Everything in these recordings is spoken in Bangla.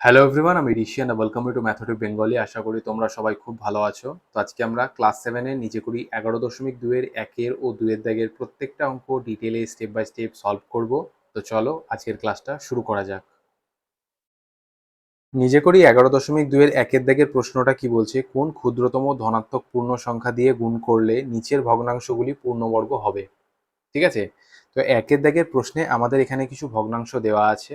হ্যালো এভরিওয়ান, আমি Rishiyan. Welcome to mathematic Bengali. আশা করি তোমরা সবাই খুব ভালো আছো। তো আজকে আমরা ক্লাস 7 নিজে করি 11.2 এর 1 ও 2 এর দাগের প্রত্যেকটা অঙ্ক ডিটেলে স্টেপ বাই স্টেপ সলভ করব। তো চলো আজকের ক্লাসটা শুরু করা যাক। নিজে করি 11.2 এর 1 দাগের প্রশ্নটা কি বলছে, কোন ক্ষুদ্রতম ধনাত্মক পূর্ণ সংখ্যা দিয়ে গুণ করলে নিচের ভগ্নাংশগুলি পূর্ণবর্গ হবে। ঠিক আছে, তো 1 দাগের প্রশ্নে আমাদের এখানে কিছু ভগ্নাংশ দেওয়া আছে।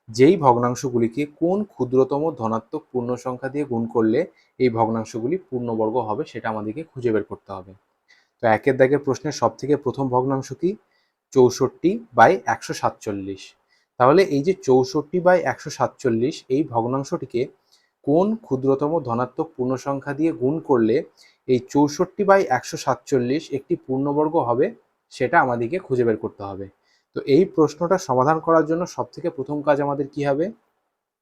যেই ভগ্নাংশগুলিকে কোন ক্ষুদ্রতম ধনাত্মক পূর্ণ সংখ্যা দিয়ে গুণ করলে এই ভগ্নাংশগুলি পূর্ণবর্গ হবে সেটা আমাদেরকে খুঁজে বের করতে হবে। তো 1 দাগের প্রশ্নের সব থেকে প্রথম ভগ্নাংশ কি? 64/147। তাহলে এই যে 64/147 এই ভগ্নাংশটিকে কোন ক্ষুদ্রতম ধনাত্মক পূর্ণ সংখ্যা দিয়ে গুণ করলে এই 64/147 একটি পূর্ণবর্গ হবে সেটা আমাদেরকে খুঁজে বের করতে হবে। তো এই প্রশ্নটা সমাধান করার জন্য সব থেকে প্রথম কাজ আমাদের কি হবে,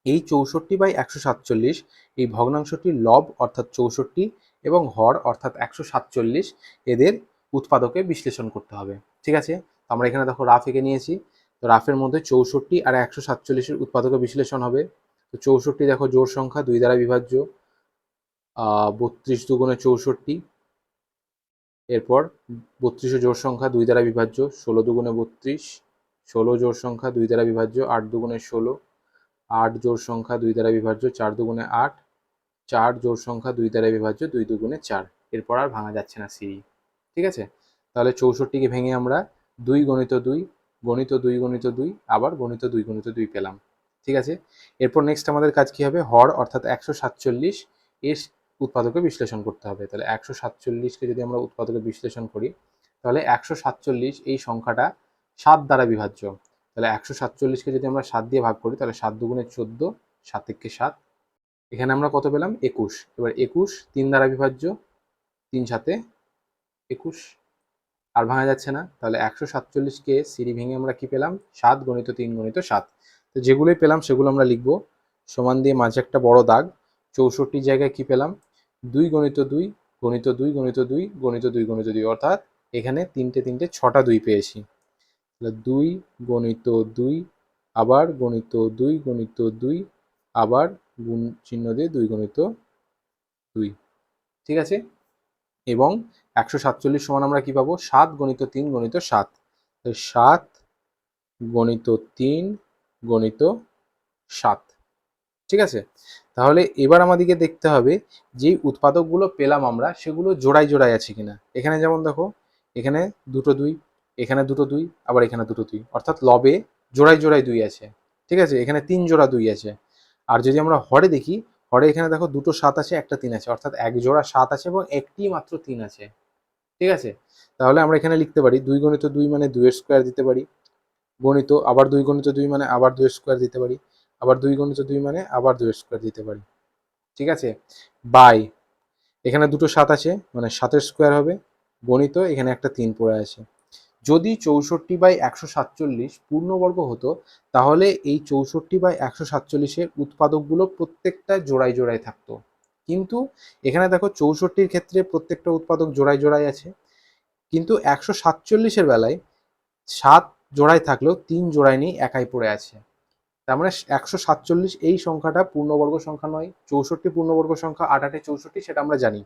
এই 64/147 এই ভগ্নাংশটির লব অর্থাৎ 64 এবং হর অর্থাৎ 147 এদের উৎপাদকে বিশ্লেষণ করতে হবে। ঠিক আছে, তো আমরা এখানে দেখো রাফ এঁকে নিয়েছি। তো রাফের মধ্যে 64 আর 147-এর উৎপাদকে বিশ্লেষণ হবে। তো 64 দেখো জোড় সংখ্যা, 2 দ্বারা বিভাজ্য, 32 দুগুণে 64। এরপর 32ও জোড় সংখ্যা, 2 দ্বারা বিভাজ্য, 16 দুগুণে 32। 16 জোড় সংখ্যা, 2 দ্বারা বিভাজ্য, 8 দুগুণে 16। 8 জোড় সংখ্যা, 2 দ্বারা বিভাজ্য, 4 দুগুণে 8। 4 জোড় সংখ্যা, 2 দ্বারা বিভাজ্য, 2 দুগুণে 4। এরপর আর ভাঙা যাচ্ছে না সিঁড়ি। ঠিক আছে, তাহলে 64কে ভেঙে আমরা 2 গণিত 2 গণিত 2 গণিত 2 আবার গণিত 2 গণিত 2 পেলাম। ঠিক আছে, এরপর নেক্সট আমাদের কাজ কি হবে, হর অর্থাৎ 147 এর উৎপাদকে বিশ্লেষণ করতে হবে। তাহলে 147কে যদি আমরা উৎপাদকে বিশ্লেষণ করি তাহলে 147 এই সংখ্যাটা 7 দ্বারা বিভাজ্য। তাহলে 147কে যদি আমরা 7 দিয়ে ভাগ করি তাহলে 7 দুগুণে 14, 7 একে 7। এখানে আমরা কত পেলাম? 21। এবার 21 3 দ্বারা বিভাজ্য, 3 সাথে 21। আর ভাঙা যাচ্ছে না, তাহলে 147কে সিঁড়ি ভেঙে আমরা কি পেলাম? 7 গণিত 3 গণিত 7। তো যেগুলোই পেলাম সেগুলো আমরা লিখবো, সমান দিয়ে মাঝে একটা বড় দাগ। 64 জায়গায় কি পেলাম? 2 গণিত 2 গণিত 2 গণিত 2 গণিত 2 গণিত 2, অর্থাৎ এখানে তিনটে 6টা 2 পেয়েছি। তাহলে 2 গণিত 2 আবার গণিত 2 গণিত 2 আবার গুণ চিহ্ন দিয়ে 2 গণিত 2। ঠিক আছে, এবং 147 সমান আমরা কি পাবো? 7 গণিত 3 গণিত 7। 7 গণিত 3 গণিত 7। ঠিক আছে, তাহলে এবার আমাদেরকে দেখতে হবে যে উৎপাদকগুলো পেলাম আমরা সেগুলো জোড়ায় জোড়ায় আছে কিনা। এখানে যেমন দেখো, এখানে দুটো 2, এখানে দুটো 2, আবার এখানে দুটো 2, অর্থাৎ লবে জোড়ায় জোড়ায় 2 আছে। ঠিক আছে, এখানে 3 জোড়া 2 আছে। আর যদি আমরা হরে দেখি, হরে এখানে দেখো দুটো 7 আছে, একটা 3 আছে, অর্থাৎ এক জোড়া 7 আছে এবং একটি মাত্র 3 আছে। ঠিক আছে, তাহলে আমরা এখানে লিখতে পারি 2 গণিত 2 মানে 2 এর স্কোয়ার দিতে পারি, গণিত আবার 2 গণিত 2 মানে আবার 2 এর স্কোয়ার দিতে পারি, আবার 2 গণিত 2 মানে আবার 2 এর স্কোয়ার দিতে পারি। ঠিক আছে, বাই এখানে দুটো 7 আছে মানে 7-এর স্কোয়ার হবে, গণিত এখানে একটা 3 পড়ে আছে। যদি 64/147 পূর্ণবর্গ হতো তাহলে এই 64/147-এর উৎপাদকগুলো প্রত্যেকটা জোড়ায় জোড়ায় থাকতো। কিন্তু এখানে দেখো 64-র ক্ষেত্রে প্রত্যেকটা উৎপাদক জোড়ায় জোড়ায় আছে, কিন্তু 147-এর বেলায় 7 জোড়ায় থাকলেও 3 জোড়ায় নেই, একাই পড়ে আছে। তার মানে 147 এই সংখ্যাটা পূর্ণবর্গ সংখ্যা নয়। 64 পূর্ণবর্গ সংখ্যা, 8 8 64, সেটা আমরা জানি।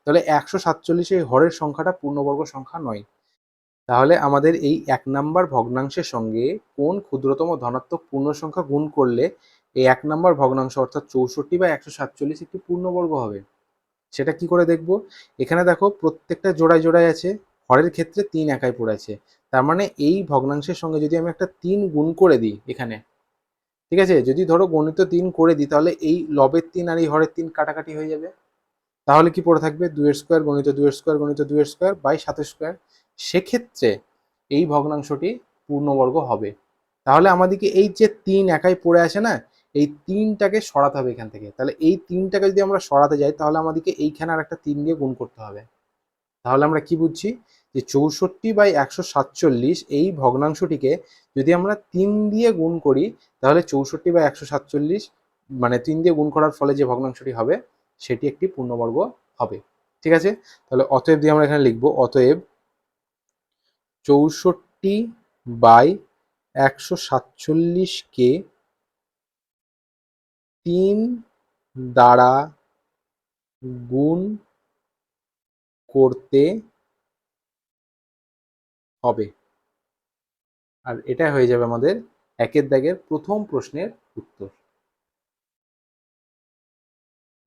তাহলে 147 এই হরের সংখ্যাটা পূর্ণবর্গ সংখ্যা নয়। তাহলে আমাদের এই 1 নাম্বার ভগ্নাংশের সঙ্গে কোন ক্ষুদ্রতম ধনাত্মক পূর্ণ সংখ্যা গুণ করলে এই 1 নাম্বার ভগ্নাংশ অর্থাৎ 64/147 একটি পূর্ণবর্গ হবে সেটা কি করে দেখব। এখানে দেখো প্রত্যেকটা জোড়ায় জোড়ায় আছে, হরের ক্ষেত্রে 3 একাই পড়ে আছে। তার মানে এই ভগ্নাংশের সঙ্গে যদি আমি একটা 3 গুণ করে দিই এখানে, ঠিক আছে, যদি ধরো গণিত 3 করে দিই তাহলে এই লবের 3 আর এই হরের 3 কাটাকাটি হয়ে যাবে। তাহলে কি পড়ে থাকবে? 2 এর স্কোয়ার গণিত 2 এর স্কোয়ার গণিত 2 এর স্কোয়ার বাই 7 এর স্কোয়ার। সেক্ষেত্রে এই ভগ্নাংশটি পূর্ণবর্গ হবে। তাহলে আমাদেরকে এই যে 3 একাই পড়ে আছে না, এই 3টাকে সরাতে হবে এখান থেকে। তাহলে এই 3টাকে যদি আমরা সরাতে যাই তাহলে আমাদেরকে এইখানে আর একটা 3 দিয়ে গুণ করতে হবে। তাহলে আমরা কি বুঝছি যে 64/147 এই ভগ্নাংশটিকে যদি আমরা 3 দিয়ে গুণ করি তাহলে 64/147 মানে 3 দিয়ে গুণ করার ফলে যে ভগ্নাংশটি হবে সেটি একটি পূর্ণবর্গ হবে। ঠিক আছে, তাহলে অতএব দিয়ে আমরা এখানে লিখবো, অতএব 64/147 কে তিন দ্বারা গুণ করতে হবে। আর এটা হয়ে যাবে আমাদের একের দাগের প্রথম প্রশ্নের উত্তর।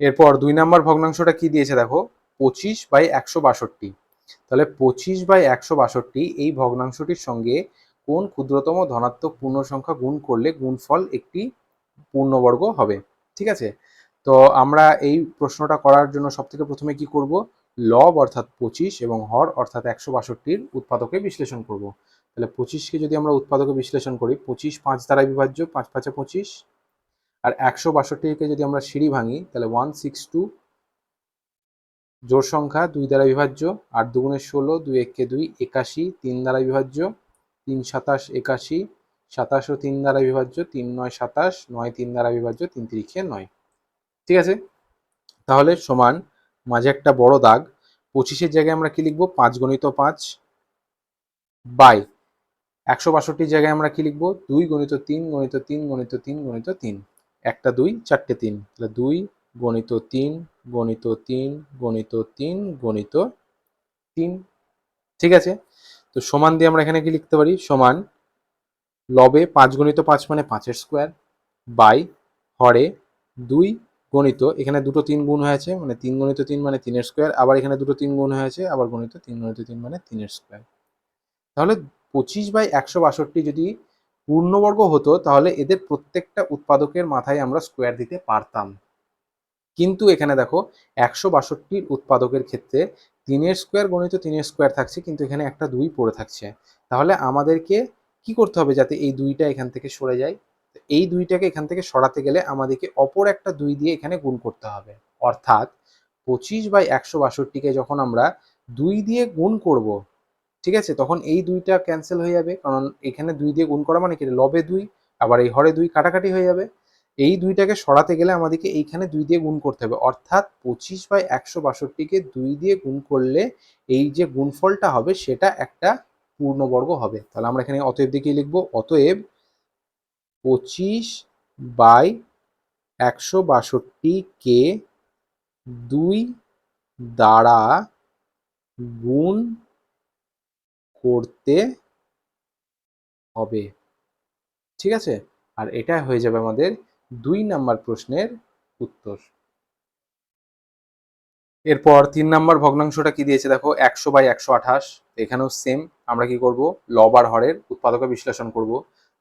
এরপর 2 নম্বর ভগ্নাংশটা কি দিয়েছে দেখো, 25/162। তাহলে 25/162 এই ভগ্নাংশটির সঙ্গে কোন ক্ষুদ্রতম ধনাত্মক পূর্ণ সংখ্যা গুণ করলে গুণফল একটি পূর্ণবর্গ হবে। ঠিক আছে, তো আমরা এই প্রশ্নটা করার জন্য সবথেকে প্রথমে কি করব, লব অর্থাৎ 25 এবং হর অর্থাৎ 162-র উৎপাদকে বিশ্লেষণ করব। তাহলে 25কে যদি আমরা উৎপাদকে বিশ্লেষণ করি, 25 5 দ্বারা বিভাজ্য, 5 5 25। আর 162কে যদি আমরা সিঁড়ি ভাঙি তাহলে 162, জোড় সংখ্যা 2 দ্বারা বিভাজ্য, 8 দুগুণে 16, 2 একে 2, 81, 3 দ্বারা বিভাজ্য, 3 27 81, 27 ও 3 দ্বারা বিভাজ্য, 3 9 27, 9 3 দ্বারা বিভাজ্য, 3 3 9। ঠিক আছে, তাহলে সমান মাঝে একটা বড় দাগ, 25-এর জায়গায় আমরা কি লিখবো, 5 গণিত 5 বাই 162-র জায়গায় আমরা কি লিখবো, 2 গণিত 3 গণিত 3 গণিত 3 গণিত 3, একটা 2 চারটে 3, তাহলে 2 গণিত 3 গণিত 3 গণিত 3 গণিত 3। ঠিক আছে, তো সমান দিয়ে আমরা এখানে কি লিখতে পারি, সমান লবে 5 গণিত 5 মানে 5-এর স্কোয়ার বাই হরে 2 গণিত, এখানে দুটো 3 গুণ হয়েছে মানে 3 গণিত 3 মানে 3-এর স্কোয়ার, আবার এখানে দুটো 3 গুণ হয়েছে আবার গণিত 3 গণিত 3 মানে 3-এর স্কোয়ার। তাহলে 25/162 যদি পূর্ণবর্গ হতো তাহলে এদের প্রত্যেকটা উৎপাদকের মাথায় আমরা স্কোয়ার দিতে পারতাম। কিন্তু এখানে দেখো 162-র উৎপাদকের ক্ষেত্রে 3-এর স্কোয়ার গণিত 3-এর স্কোয়ার থাকছে, কিন্তু এখানে একটা 2 পড়ে থাকছে। তাহলে আমাদেরকে কি করতে হবে যাতে এই 2টা এখান থেকে সরে যায়, এই 2টাকে এখান থেকে সরাতে গেলে আমাদেরকে অপর একটা 2 দিয়ে এখানে গুণ করতে হবে। অর্থাৎ 25/162-কে যখন আমরা 2 দিয়ে গুণ করব, ঠিক আছে, তখন এই 2টা ক্যান্সেল হয়ে যাবে, কারণ এখানে 2 দিয়ে গুণ করা মানে কি, লবে 2 আবার এই হরে 2 কাটাকাটি হয়ে যাবে। এই 2টাকে সরাতে গেলে আমাদেরকে এইখানে 2 দিয়ে গুণ করতে হবে, অর্থাৎ 25/162-কে 2 দিয়ে গুণ করলে এই যে গুণফলটা হবে সেটা একটা পূর্ণবর্গ হবে। তাহলে আমরা এখানে অতএব দিয়ে কি লিখবো, অতএব 25/162-কে 2 দ্বারা গুণ করতে হবে। ঠিক আছে, আর এটা হয়ে যাবে আমাদের 2 নাম্বার প্রশ্নের উত্তর। এরপর 3 নাম্বার ভগ্নাংশটা কি দিয়েছে দেখো, 100/128। এখানেও সেম, আমরা কি করব, লব আর হরের উৎপাদকে বিশ্লেষণ করব।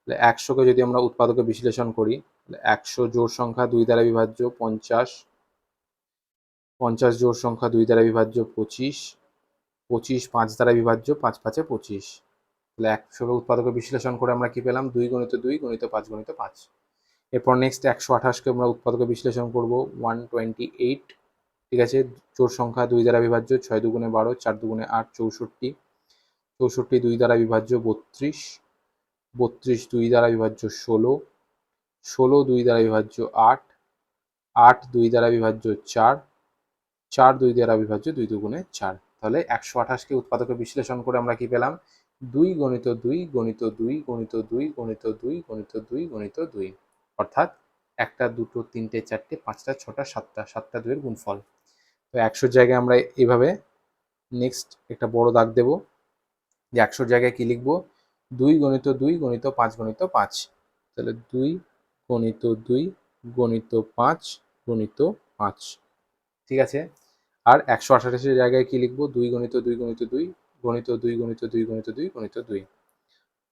100-কে যদি আমরা উৎপাদকে বিশ্লেষণ করি, 100 জোড় সংখ্যা 2 দ্বারা বিভাজ্য 50, 50 জোড় সংখ্যা 2 দ্বারা বিভাজ্য 25, 25 5 দ্বারা বিভাজ্য, 5 5 25। তাহলে 100-কে উৎপাদকে বিশ্লেষণ করে আমরা কি পেলাম, 2 গণিত 2 গণিত 5 গণিত 5। এরপর নেক্সট 128-কে আমরা উৎপাদকে বিশ্লেষণ করব 128। ঠিক আছে, জোড় সংখ্যা 2 দ্বারা বিভাজ্য, 6 দুগুণে 12, 4 দুগুণে 8, 64, 64 2 দ্বারা বিভাজ্য 32, 32 2 দ্বারা বিভাজ্য 16, 16 2 দ্বারা বিভাজ্য 8, 8 2 দ্বারা বিভাজ্য 4, 4 2 দ্বারা বিভাজ্য 2 দুগুণে 4। তাহলে 128-কে উৎপাদকে বিশ্লেষণ করে আমরা কি পেলাম, 2 গণিত 2 গণিত 2 গণিত 2 গণিত 2 গণিত 2 গণিত 2, অর্থাৎ একটা দুটো তিনটে চারটে পাঁচটা ছটা সাতটা, 7টা 2-এর গুণফল। তো 100-র জায়গায় আমরা এইভাবে নেক্সট একটা বড় দাগ দেব, যে 100-র জায়গায় কি লিখবো, 2 গণিত 2 গণিত 5 গণিত 5। তাহলে 2 গণিত 2 গণিত 5 গণিত 5। ঠিক আছে, আর 128-এর জায়গায় কি লিখবো, 2 গণিত 2 গণিত 2 গণিত 2 গণিত 2 গণিত 2 গণিত 2,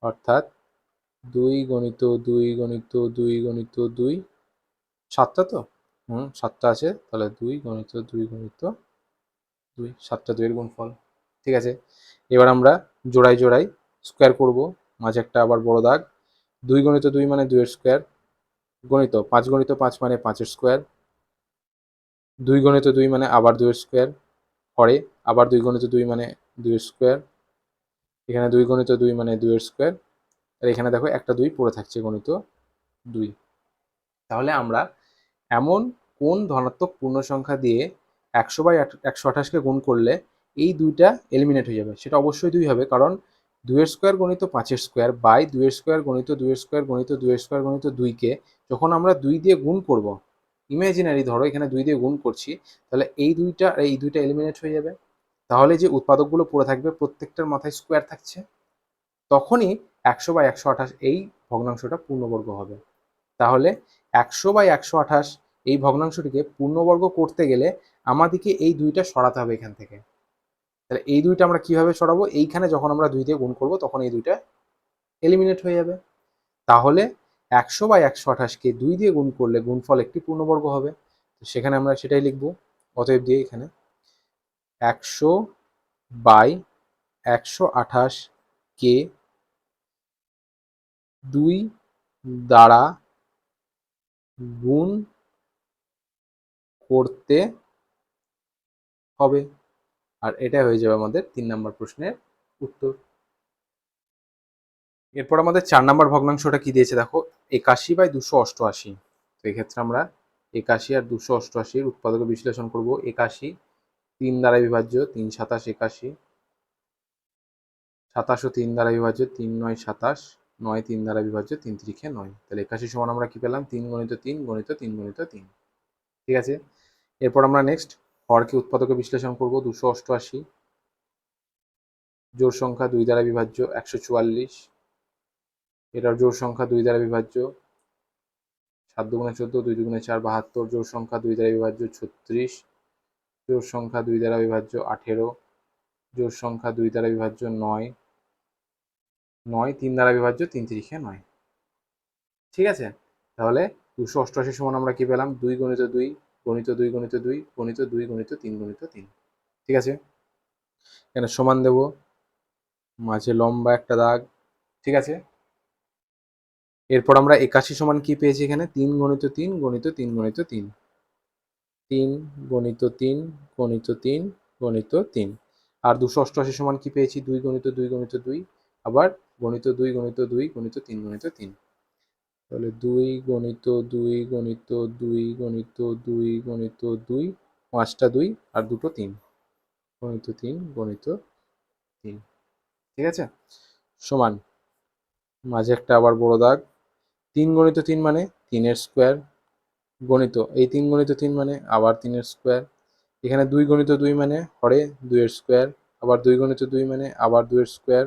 অর্থাৎ 2 গণিত 2 গণিত 2 গণিত 2, 7টা তো, 7টা আছে, তাহলে 2 গণিত 2 গণিত 2, 7টা 2-এর গুণফল। ঠিক আছে, এবার আমরা জোড়ায় জোড়ায় স্কোয়ার করব, মাঝে একটা আবার বড় দাগ, 2 গণিত 2 মানে 2-এর স্কোয়ার গণিত 5 গণিত 5 মানে 5-এর স্কোয়ার, 2 গণিত 2 মানে আবার 2-এর স্কোয়ার, হরে আবার 2 গণিত 2 মানে 2-এর স্কোয়ার, এখানে 2 গণিত 2 মানে 2-এর স্কোয়ার, আর এখানে দেখো একটা 2 পড়ে থাকছে গণিত 2। তাহলে আমরা এমন কোন ধনাত্মক পূর্ণ সংখ্যা দিয়ে 100/128-কে গুণ করলে এই 2টা এলিমিনেট হয়ে যাবে, সেটা অবশ্যই 2 হবে, কারণ 2-এর স্কোয়ার গণিত 5-এর স্কোয়ার বাই 2-এর স্কোয়ার গণিত 2-এর স্কোয়ার গণিত 2-এর স্কোয়ার গণিত 2-কে যখন আমরা 2 দিয়ে গুণ করব, ইমাজিনারি ধরো এখানে 2 দিয়ে গুণ করছি, তাহলে এই দুইটা এলিমিনেট হয়ে যাবে। তাহলে যে উৎপাদকগুলো পড়ে থাকবে প্রত্যেকটার মাথায় স্কোয়ার থাকছে, তখনই 100/128 এই ভগ্নাংশটা পূর্ণবর্গ হবে। তাহলে 100/128 এই ভগ্নাংশটিকে পূর্ণবর্গ করতে গেলে আমাদেরকে এই দুইটা সরাতে হবে এখান থেকে। তাহলে এই দুইটা আমরা কিভাবে সরাবো? এইখানে যখন আমরা 2 দিয়ে গুণ করব তখন এই দুইটা এলিমিনেট হয়ে যাবে। তাহলে 100/128কে 2 দিয়ে গুণ করলে গুণফল একটি পূর্ণবর্গ হবে। তো সেখানে আমরা সেটাই লিখব। অতএব দিয়ে এখানে 100/128কে 2 দ্বারা গুণ করতে হবে। আর এটা হয়ে যাবে আমাদের 3 নম্বর প্রশ্নের উত্তর। এরপর আমাদের 4 নম্বর ভগ্নাংশটা কি দিয়েছে দেখো, 81/288। তো এক্ষেত্রে আমরা 81 আর 288-র উৎপাদকে বিশ্লেষণ করব। 81 3 দ্বারা বিভাজ্য, 3 27 81। 27 ও 3 দ্বারা বিভাজ্য, 3 9 27। 9 3 দ্বারা বিভাজ্য, 3 3 9। তাহলে 81 সমান আমরা কি পেলাম? 3 × 3 × 3 × 3। ঠিক আছে। এরপর আমরা নেক্সট হরকে উৎপাদকে বিশ্লেষণ করব। 288 জোড় সংখ্যা 2 দ্বারা বিভাজ্য, 144। এটার জোড় সংখ্যা 2 দ্বারা বিভাজ্য, 7 দুগুণে 14, 2 দুগুণে 4 72। জোড় সংখ্যা 2 দ্বারা বিভাজ্য, 36। জোড় সংখ্যা 2 দ্বারা বিভাজ্য, 18। জোড় সংখ্যা 2 দ্বারা বিভাজ্য, 9। 9 3 দ্বারা বিভাজ্য, 3 3 9। ঠিক আছে। তাহলে 288 সমান আমরা কি পেলাম? 2 × 2 গণিত 2 × 2 গণিত 2 × 3 × 3। ঠিক আছে। এখানে সমান দেব, মাঝে লম্বা একটা দাগ। ঠিক আছে। এরপর আমরা 81 সমান কি পেয়েছি? এখানে 3 × 3 গণিত 3 × 3। 3 গণিত 3 গণিত 3 গণিত 3। আর 288 সমান কি পেয়েছি? 2 × 2 গণিত 2 আবার গণিত 2 গণিত 2 গণিত 3 গণিত 3। তাহলে 2 গণিত 2 গণিত 2 গণিত 2 গণিত 2, 5টা 2 আর 2টো 3 গণিত 3 গণিত 3। ঠিক আছে। সমান মাঝে একটা আবার বড় দাগ। 3 গণিত 3 মানে 3-এর স্কোয়ার, গণিত এই 3 গণিত 3 মানে আবার 3-এর স্কোয়ার। এখানে 2 গণিত 2 মানে হরে 2-এর স্কোয়ার, আবার 2 গণিত 2 মানে আবার 2-এর স্কোয়ার।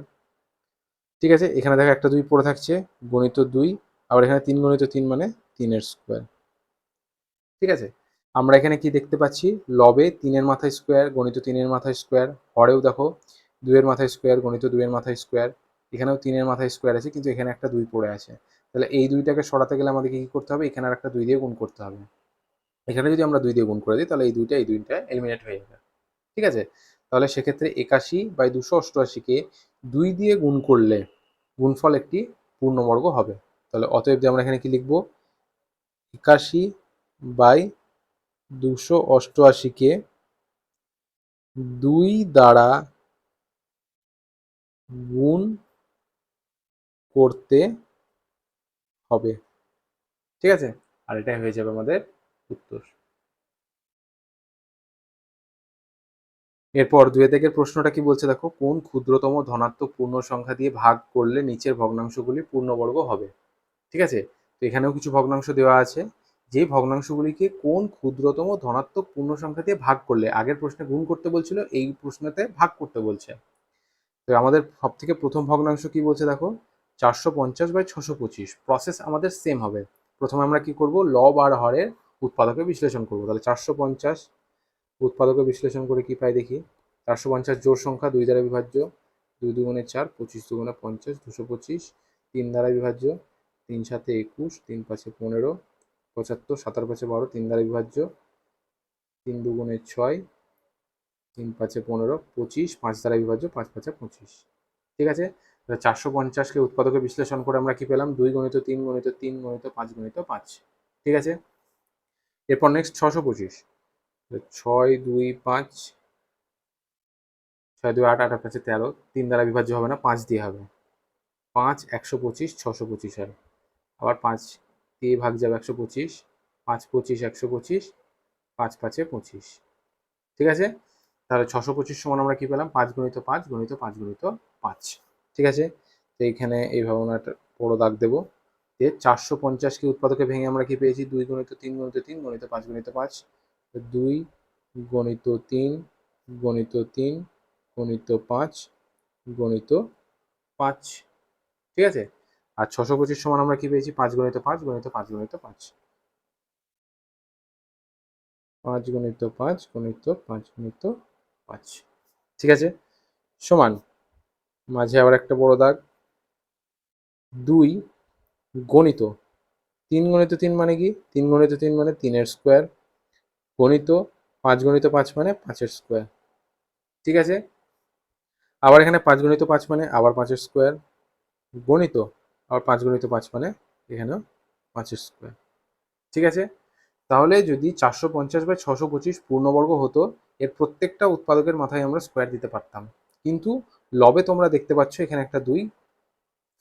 ঠিক আছে। এখানে দেখো একটা 2 পড়ে থাকছে, গণিত 2, আবার এখানে 3 গণিত 3 মানে 3-এর স্কোয়ার। ঠিক আছে। আমরা এখানে কি দেখতে পাচ্ছি? লবে 3-এর মাথায় স্কোয়ার, গণিত 3-এর মাথায় স্কোয়ার। হরেও দেখো 2-এর মাথায় স্কোয়ার, গণিত 2-এর মাথায় স্কোয়ার। এখানেও 3-এর মাথায় স্কোয়ার আছে, কিন্তু এখানে একটা 2 পড়ে আছে। তাহলে এই দুইটাকে সরাতে গেলে আমাদেরকে কি করতে হবে? এখানে আর একটা 2 দিয়ে গুণ করতে হবে। এখানে যদি আমরা 2 দিয়ে গুণ করে দিই তাহলে এই দুইটা এলিমিনেট হয়ে যাবে। ঠিক আছে। তাহলে সেক্ষেত্রে 81/288-কে 2 দিয়ে গুণ করলে গুণফল একটি পূর্ণবর্গ হবে। তাহলে অতএব দিয়ে আমরা এখানে কি লিখব? 81/288-কে 2 দ্বারা গুণ করতে হবে। ঠিক আছে। আর এটাই হয়ে যাবে আমাদের উত্তর। এরপর 2 দাগের প্রশ্নটা কি বলছে দেখো, কোন ক্ষুদ্রতম ধনাত্মক পূর্ণ সংখ্যা দিয়ে ভাগ করলে নিচের ভগ্নাংশগুলি পূর্ণবর্গ হবে? ঠিক আছে। তো এখানেও কিছু ভগ্নাংশ দেওয়া আছে, যে ভগ্নাংশগুলিকে কোন ক্ষুদ্রতম ধনাত্মক পূর্ণ সংখ্যা দিয়ে ভাগ করলে, আগের প্রশ্নে গুণ করতে বলছিল, এই প্রশ্নতে ভাগ করতে বলছে। তো আমাদের সব থেকে প্রথম ভগ্নাংশ কি বলছে দেখো, 450/625। প্রসেস আমাদের সেম হবে। প্রথমে আমরা কি করব? লব আর হরের উৎপাদকে বিশ্লেষণ করব। তাহলে 450 উৎপাদকে বিশ্লেষণ করে কি পাই দেখি। 450 জোড় সংখ্যা 2 দ্বারা বিভাজ্য, 2 দুগুণে 4, 25 দুগুণে 50, 225। 3 দ্বারা বিভাজ্য, 3 7 21, 3 5 15, 75, 7 আর 5 12, 3 দ্বারা বিভাজ্য, 3 দুগুণে 6, 3 5 15, 25, 5 দ্বারা বিভাজ্য, 5 5 25। ঠিক আছে। 450-কে উৎপাদকে বিশ্লেষণ করে আমরা কি পেলাম? 2 গণিত 3 গণিত 3 গণিত 5 গণিত 5। ঠিক আছে। এরপর নেক্সট 625। 6 2 5, 6 2 8, 8 5 13। 3 দ্বারা বিভাজ্য হবে না, 5 দিয়ে হবে। 5 125, 625 হয়। আবার 5 দিয়ে ভাগ যাবে 125, 5 25 125, 5 5 25। ঠিক আছে। তাহলে 625 সমান আমরা কি পেলাম? 5 গণিত 5 গণিত 5 গণিত 5। ঠিক আছে। তো এইখানে এইভাবে আমরা একটা বড় দাগ দেবো। 450কে উৎপাদকে ভেঙে আমরা কি পেয়েছি? 2 গুণিত 3 গুণিত 3 গুণিত 5 গুণিত 5, 2 গুণিত 3 গুণিত 3 গুণিত 5 গুণিত 5, ঠিক আছে। আর 625 সমান আমরা কি পেয়েছি? 5 গুণিত 5 গুণিত 5 গুণিত 5, 5 গুণিত 5 গুণিত 5 গুণিত 5, ঠিক আছে। সমান মাঝে আবার একটা বড় দাগ, 2 গণিত 3 গুণিত 3 মানে কি? 3 গুণিত 3 মানে 3 স্কোয়ার, গণিত 5 গুণিত 5 মানে 5 স্কোয়ার, ঠিক আছে। আবার এখানে 5 গুণিত 5 মানে আবার 5 স্কোয়ার, গণিত আবার 5 গুণিত 5 মানে এখানেও 5 স্কোয়ার, ঠিক আছে। তাহলে যদি 450/625 পূর্ণবর্গ হতো, এর প্রত্যেকটা উৎপাদকের মাথায় আমরা স্কোয়ার দিতে পারতাম, কিন্তু লবে তোমরা দেখতে পাচ্ছ এখানে একটা 2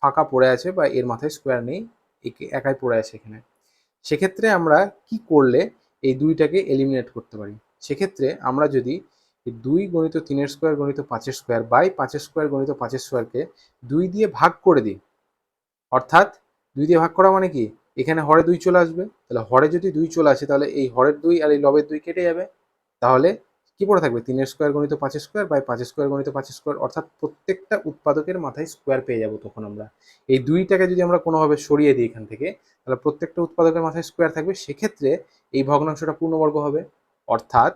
ফাঁকা পড়ে আছে বা এর মাথায় স্কোয়ার নেই, একে একাই পড়ে আছে এখানে। সেক্ষেত্রে আমরা কি করলে এই 2টাকে এলিমিনেট করতে পারি? সেক্ষেত্রে আমরা যদি 2 গণিত 3 স্কোয়ার গণিত 5 স্কোয়ার বাই 5 স্কোয়ার গণিত 5 স্কোয়ারকে 2 দিয়ে ভাগ করে দিই, অর্থাৎ 2 দিয়ে ভাগ করা মানে কি? এখানে হরে 2 চলে আসবে, তাহলে হরে যদি 2 চলে আসে তাহলে এই হরের 2 আর এই লবের 2 কেটে যাবে, তাহলে কি পড়ে থাকবে? 3 স্কোয়ার গণিত 5 স্কোয়ার বাই 5 স্কোয়ার গণিত 5 স্কোয়ার, অর্থাৎ প্রত্যেকটা উৎপাদকের মাথায় স্কোয়ার পেয়ে যাবো তখন আমরা। এই 2টাকে যদি আমরা কোনোভাবে সরিয়ে দিই এখান থেকে, তাহলে প্রত্যেকটা উৎপাদকের মাথায় স্কোয়ার থাকবে, সেক্ষেত্রে এই ভগ্নাংশটা পূর্ণবর্গ হবে। অর্থাৎ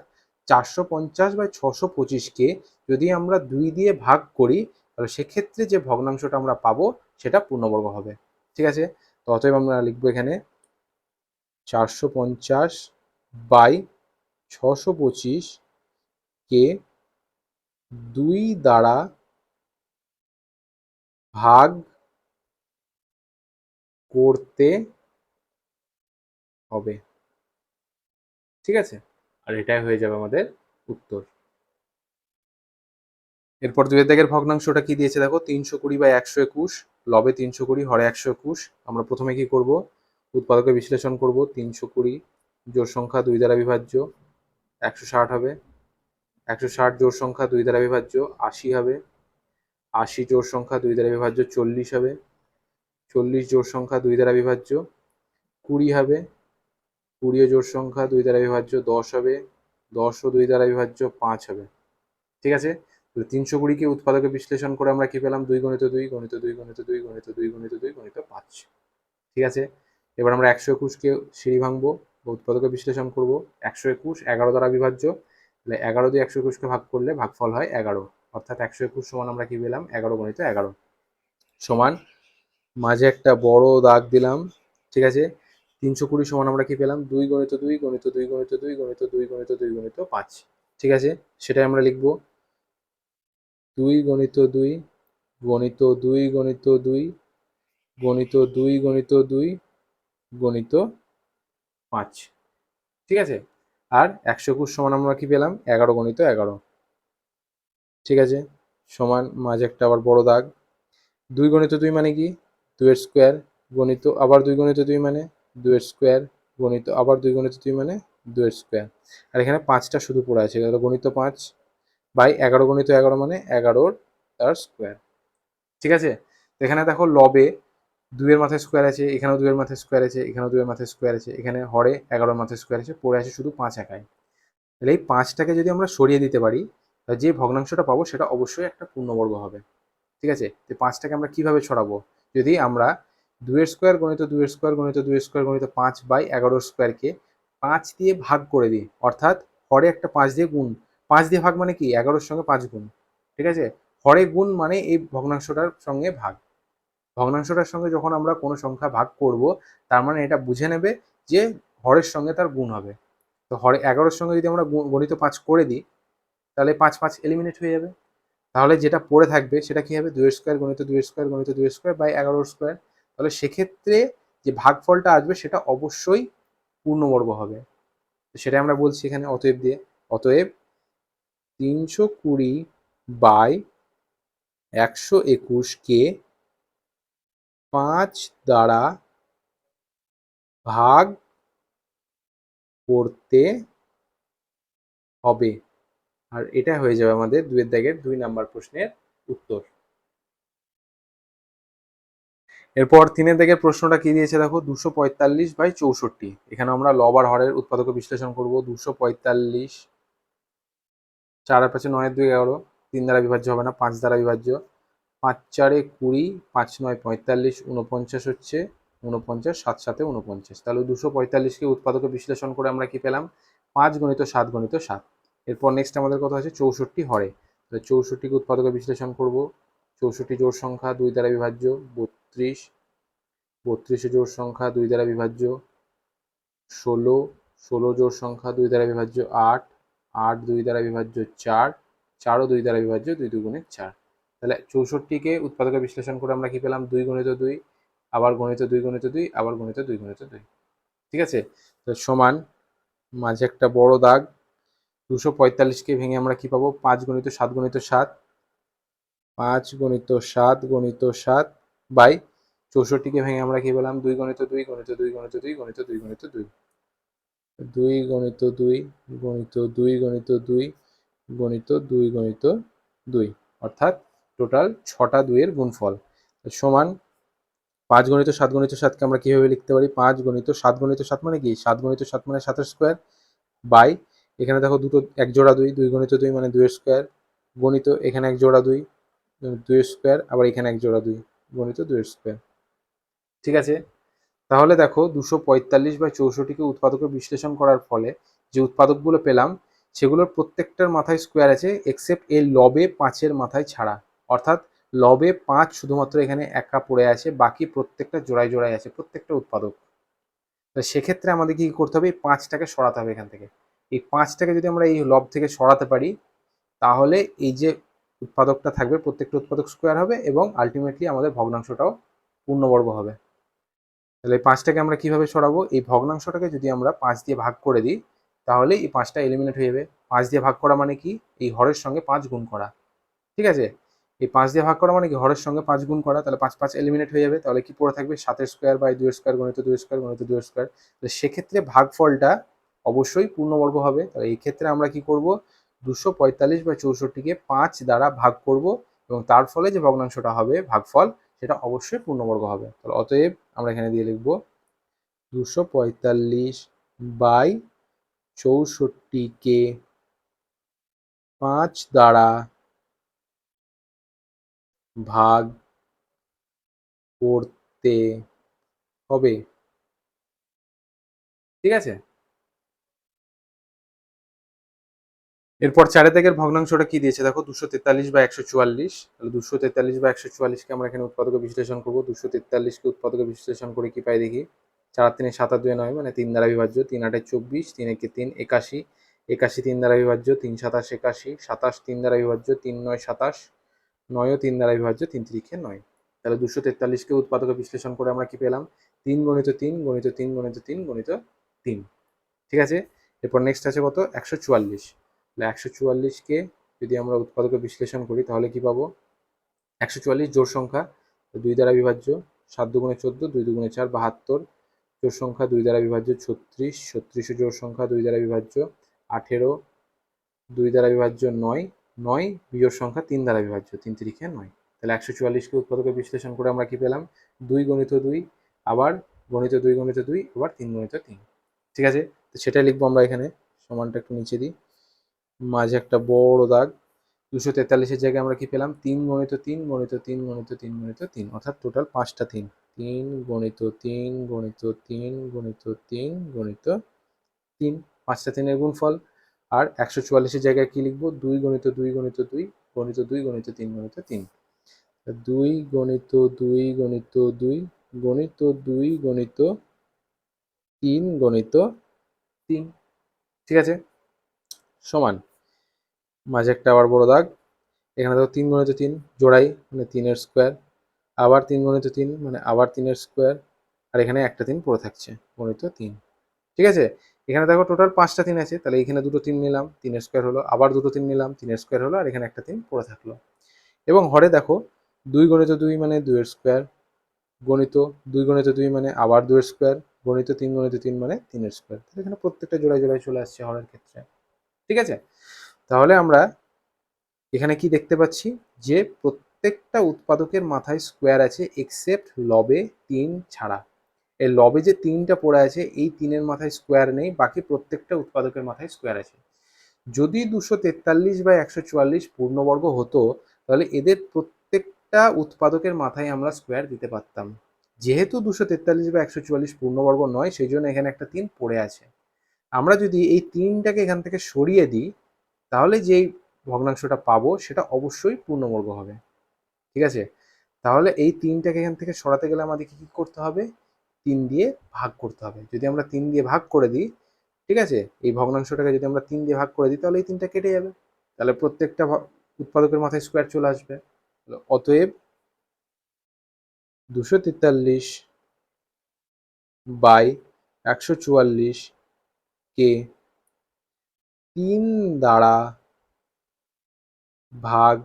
450/625কে যদি আমরা 2 দিয়ে ভাগ করি, তাহলে সেক্ষেত্রে যে ভগ্নাংশটা আমরা পাবো সেটা পূর্ণবর্গ হবে, ঠিক আছে। তো অতএব আমরা লিখবো এখানে 450/625 কে 2 দ্বারা ভাগ করতে হবে, ঠিক আছে। আর এটাই হয়ে যাবে আমাদের উত্তর। এরপর 2 দাগের ভগ্নাংশটা কি দিয়েছে দেখো, 320/121, লবে 320 হরে 121। আমরা প্রথমে কি করব? উৎপাদকে বিশ্লেষণ করব। 320 জোড় সংখ্যা 2 দ্বারা বিভাজ্য 160 হবে, 160 জোড় সংখ্যা 2 দ্বারা বিভাজ্য 80 হবে, 80 জোড় সংখ্যা 2 দ্বারা বিভাজ্য 40 হবে, 40 জোড় সংখ্যা 2 দ্বারা বিভাজ্য 20 হবে, 20 জোড় সংখ্যা 2 দ্বারা বিভাজ্য 10 হবে, 10 ও 2 দ্বারা বিভাজ্য 5 হবে, ঠিক আছে। 320কে উৎপাদকে বিশ্লেষণ করে আমরা কি পেলাম? 2 গণিত 2 গণিত 2 গণিত 2 গণিত 2 গণিত 2 গণিত 5, ঠিক আছে। এবার আমরা 121কে সিঁড়ি ভাঙবো, উৎপাদকে বিশ্লেষণ করব। 121 11 দ্বারা বিভাজ্য, তাহলে 11 দিয়ে 121কে ভাগ করলে ভাগফল হয় 11, অর্থাৎ 121 সমান আমরা কি পেলাম? 11 গণিত 11 সমান মাঝে একটা বড় দাগ দিলাম, ঠিক আছে। 320 সমান আমরা কি পেলাম? 2 গণিত 2 গণিত 2 গণিত 2 গণিত 2 গণিত 2 গণিত 5, ঠিক আছে। সেটাই আমরা লিখবো 2 গণিত 2 গণিত 2 গণিত 2 গণিত 2 গণিত 2 গণিত 5, ঠিক আছে। আর 121 সমান আমরা কি পেলাম? 11 গণিত 11, ঠিক আছে। সমান মাঝে একটা আবার বড় দাগ, 2 গণিত 2 মানে কি? 2 এর স্কোয়ার, গণিত আবার 2 গণিত 2 মানে 2 এর স্কোয়ার, গণিত আবার 2 গণিত 2 মানে 2 এর স্কোয়ার। আর এখানে 5টা শুধু পড়ে আছে, তাহলে গণিত 5 বাই 11 গণিত 11 মানে 11 তার স্কোয়ার, ঠিক আছে। এখানে দেখো লবে 2 এর মাথায় স্কোয়ার আছে, এখানেও 2 এর মাথায় স্কোয়ার আছে, এখানেও 2 এর মাথায় স্কোয়ার আছে, এখানে হরে 11 মাথায় স্কোয়ার আছে, পড়ে আছে শুধু 5 একাই। তাহলে এই 5টাকে যদি আমরা সরিয়ে দিতে পারি, তাহলে যে ভগ্নাংশটা পাবো সেটা অবশ্যই একটা পূর্ণবর্গ হবে, ঠিক আছে। তো 5টাকে আমরা কিভাবে ছড়াবো? যদি আমরা 2 এর স্কোয়ার গণিত 2 এর স্কোয়ার গণিত 2 এর স্কোয়ার গণিত 5 বাই 11 স্কোয়ারকে 5 দিয়ে ভাগ করে দিই, অর্থাৎ হরে একটা 5 দিয়ে গুণ, 5 দিয়ে ভাগ মানে কি? 11 সঙ্গে 5 গুণ, ঠিক আছে। হরে গুণ মানে এই ভগ্নাংশটার সঙ্গে ভাগ, ভগ্নাংশটার সঙ্গে যখন আমরা কোনো সংখ্যা ভাগ করব, তার মানে এটা বুঝে নেবে যে হরের সঙ্গে তার গুণ হবে। তো হরে 11 সঙ্গে যদি আমরা গণিত 5 করে দিই, তাহলে 5 5 এলিমিনেট হয়ে যাবে। তাহলে যেটা পড়ে থাকবে সেটা কি হবে? 2 এর স্কোয়ার গণিত 2 এর স্কোয়ার গণিত 2 এর স্কোয়ার বাই 11 স্কোয়ার। তাহলে সেক্ষেত্রে যে ভাগফলটা আসবে সেটা অবশ্যই পূর্ণবর্গ হবে, তো সেটাই আমরা বলছি এখানে অতএব দিয়ে। অতএব 320/121কে 5 দ্বারা ভাগ করতে হবে, আর এটা হয়ে যাবে আমাদের 2 দাগের 2 নাম্বার প্রশ্নের উত্তর। এরপর 3 দিকের প্রশ্নটা কি দিয়েছে দেখো, 245/64। এখানে আমরা লব আর হরের উৎপাদক বিশ্লেষণ করব। 245, 4 আর 5 9 2 11, 3 দ্বারা বিভাজ্য হবে না, 5 দ্বারা বিভাজ্য। 5 4 20, 5 9 45, 49 হচ্ছে 49, 7 7 49। তাহলে 245কে উৎপাদকে বিশ্লেষণ করে আমরা কি পেলাম, 5 × 7 × 7। এরপর নেক্সট আমাদের কথা আছে 64 হরে। তাহলে 64কে উৎপাদকে বিশ্লেষণ করব। 64 জোড় সংখ্যা 2 দ্বারা বিভাজ্য 32, 32 জোড় সংখ্যা 2 দ্বারা বিভাজ্য 16, 16 জোড় সংখ্যা 2 দ্বারা বিভাজ্য 8, 8 2 দ্বারা বিভাজ্য 4, 4 ও 2 দ্বারা বিভাজ্য 2 2 4। তাহলে 64কে উৎপাদকে বিশ্লেষণ করে আমরা কি পেলাম, 2 × 2, আবার গণিত 2 × 2, আবার গণিত 2 × 2। ঠিক আছে, তো সমান মাঝে একটা বড় দাগ। 245কে ভেঙে আমরা কি পাবো, 5 × 7 × 7, 5 × 7 × 7 বাই 64কে ভেঙে আমরা কি পেলাম, 2 × 2 × 2 × 2 × 2 × 2, 2 × 2 × 2 × 2 গণিত 2 × 2, অর্থাৎ টোটাল 6টা 2 এর গুণফল সমান 5 × 7 × 7কে আমরা কিভাবে লিখতে পারি, 5 × 7 × 7 মানে কি, 7 × 7 মানে 7 স্কোয়ার, বাই এখানে দেখো দুটো এক জোড়া 2, 2 × 2 মানে 2 স্কোয়ার, গণিত এখানে এক জোড়া 2, 2 স্কোয়ার, আবার এখানে এক জোড়া 2, গণিত 2 স্কোয়ার। ঠিক আছে, তাহলে দেখো 245/64কে উৎপাদকে বিশ্লেষণ করার ফলে যে উৎপাদকগুলো পেলাম সেগুলোর প্রত্যেকটার মাথায় স্কোয়ার আছে এক্সেপ্ট এই লবে 5-এর মাথায় ছাড়া। অর্থাৎ লবে 5 শুধুমাত্র এখানে একা পড়ে আছে, বাকি প্রত্যেকটা জোড়ায় জোড়ায় আছে প্রত্যেকটা উৎপাদক। তো সেক্ষেত্রে আমাদের কি করতে হবে, এই 5টাকে সরাতে হবে এখান থেকে। এই 5টাকে যদি আমরা এই লব থেকে সরাতে পারি তাহলে এই যে উৎপাদকটা থাকবে প্রত্যেকটা উৎপাদক স্কোয়ার হবে এবং আলটিমেটলি আমাদের ভগ্নাংশটাও পূর্ণবর্গ হবে। তাহলে এই 5টাকে আমরা কিভাবে সরাবো, এই ভগ্নাংশটাকে যদি আমরা 5 দিয়ে ভাগ করে দিই তাহলে এই 5টা এলিমিনেট হয়ে যাবে। 5 দিয়ে ভাগ করা মানে কি, এই হরের সঙ্গে 5 গুণ করা। ঠিক আছে, এই 5 দিয়ে ভাগ করা মানে কি, হরের সঙ্গে 5 গুণ করা। তাহলে 5 5 এলিমিনেট হয়ে যাবে। তাহলে কি পড়ে থাকবে, 7 স্কোয়ার বাই 2 স্কোয়ার গণিত 2 স্কোয়ার গণিত 2 স্কোয়ার। তো সেক্ষেত্রে ভাগফলটা অবশ্যই পূর্ণবর্গ হবে। তাহলে এই ক্ষেত্রে আমরা কি করব, 245/64কে 5 দ্বারা ভাগ করব এবং তার ফলে যে ভগ্নাংশটা হবে ভাগফল সেটা অবশ্যই পূর্ণবর্গ হবে। তাহলে অতএব আমরা এখানে দিয়ে লিখব 245/64কে 5 দ্বারা ভাগ করতে হবে। ঠিক আছে, এরপর 4 দাগের ভগ্নাংশটা কি দিয়েছে দেখো, 243/144। তাহলে 243/144কে আমরা এখানে উৎপাদকে বিশ্লেষণ করব। 243কে উৎপাদকে বিশ্লেষণ করে কি পাই দেখি, 4 3 7 আর 2 9 মানে 3 দ্বারা বিভাজ্য, 3 8 24, 3 1 3 81, 81 3 দ্বারা বিভাজ্য, 3 7 81, 27 3 দ্বারা বিভাজ্য, 3 9 27, 9 ও 3 দ্বারা বিভাজ্য, 3 3 9। তাহলে 243কে উৎপাদকে বিশ্লেষণ করে আমরা কি পেলাম, 3 × 3 × 3 × 3 × 3। ঠিক আছে, এরপর নেক্সট আছে কত, 144। তাহলে 144কে যদি আমরা উৎপাদকে বিশ্লেষণ করি তাহলে কি পাবো, 144 জোড় সংখ্যা 2 দ্বারা বিভাজ্য, 7 2 × 14, 2 2 × 4 72, জোড় সংখ্যা 2 দ্বারা বিভাজ্য 36, 36 জোড় সংখ্যা 2 দ্বারা বিভাজ্য 18, 2 দ্বারা বিভাজ্য 9, 9 বিজোড় সংখ্যা 3 দ্বারা বিভাজ্য, 3 3 9। তাহলে 144কে উৎপাদকে বিশ্লেষণ করে আমরা কি পেলাম, 2 × 2, আবার গণিত 2 × 2, আবার 3 × 3। ঠিক আছে, তো সেটাই লিখবো আমরা এখানে। সমানটা একটু নিচে দিই, মাঝে একটা বড় দাগ। 243-এর জায়গায় আমরা কি পেলাম, 3 × 3 × 3 × 3 × 3, অর্থাৎ টোটাল 5টা 3, 3 × 3 × 3 × 3 × 3, 5টা 3 এর গুণফল। আর 144-এর জায়গায় কি লিখবো, 2 × 2 × 2 গণিত 2 × 3 × 3, 2 × 2 × 2 গণিত 2 × 3 × 3। ঠিক আছে, সমান মাঝে একটা আবার বড় দাগ। এখানে দেখো 3 × 3 জোড়াই মানে 3-এর স্কোয়ার, আবার 3 × 3 মানে আবার 3-এর স্কোয়ার, আর এখানে একটা 3 পড়ে থাকছে গণিত 3। ঠিক আছে, এখানে দেখো টোটাল 5টা 3 আছে, তাহলে এখানে দুটো 3 নিলাম, 3-এর স্কোয়ার হলো, আবার দুটো 3 নিলাম, 3-এর স্কোয়ার হলো, আর এখানে একটা 3 পড়ে থাকলো। এবং হরে দেখো 2 × 2 মানে 2-এর স্কোয়ার, গণিত 2 × 2 মানে আবার 2-এর স্কোয়ার, গণিত 3 × 3 মানে 3-এর স্কোয়ার। তাহলে এখানে প্রত্যেকটা জোড়ায় জোড়ায় চলে আসছে হরের ক্ষেত্রে। ঠিক আছে, তাহলে আমরা এখানে কি দেখতে পাচ্ছি যে প্রত্যেকটা উৎপাদকের মাথায় স্কোয়ার আছে এক্সেপ্ট লবে 3 ছাড়া। এই লবে যে 3টা পড়ে আছে এই 3-এর মাথায় স্কোয়ার নেই, বাকি প্রত্যেকটা উৎপাদকের মাথায় স্কোয়ার আছে। যদি 243 বা 144 পূর্ণবর্গ হতো তাহলে এদের প্রত্যেকটা উৎপাদকের মাথায় আমরা স্কোয়ার দিতে পারতাম। যেহেতু 243 বা 144 পূর্ণবর্গ নয় সেই জন্য এখানে একটা 3 পড়ে আছে। আমরা যদি এই 3টাকে এখান থেকে সরিয়ে দিই তাহলে যেই ভগ্নাংশটা পাবো সেটা অবশ্যই পূর্ণবর্গ হবে। ঠিক আছে, তাহলে এই 3টাকে এখান থেকে সরাতে গেলে আমাদেরকে কি করতে হবে? 3 দিয়ে ভাগ করতে হবে। যদি আমরা 3 দিয়ে ভাগ করে দিই, ঠিক আছে, এই ভগ্নাংশটাকে যদি আমরা 3 দিয়ে ভাগ করে দিই তাহলে এই 3টা কেটে যাবে, তাহলে প্রত্যেকটা উৎপাদকের মাথায় স্কোয়ার চলে আসবে। অতএব 243 বাই 144 কে 3 দ্বারা ভাগ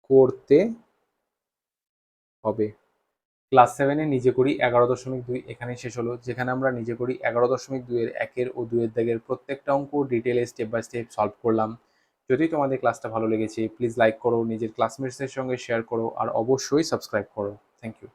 করতে হবে। ক্লাস 7-এ নিজে করি 11.2 এখানেই শেষ হলো, যেখানে আমরা নিজে করি 11.2-এর 1-এর ও 2-এর দাগের প্রত্যেকটা অঙ্ক ডিটেলে স্টেপ বাই স্টেপ সলভ করলাম। যদি তোমাদের ক্লাসটা ভালো লেগেছে প্লিজ লাইক করো, নিজের ক্লাসমেটসদের সঙ্গে শেয়ার করো আর অবশ্যই সাবস্ক্রাইব করো। Thank you.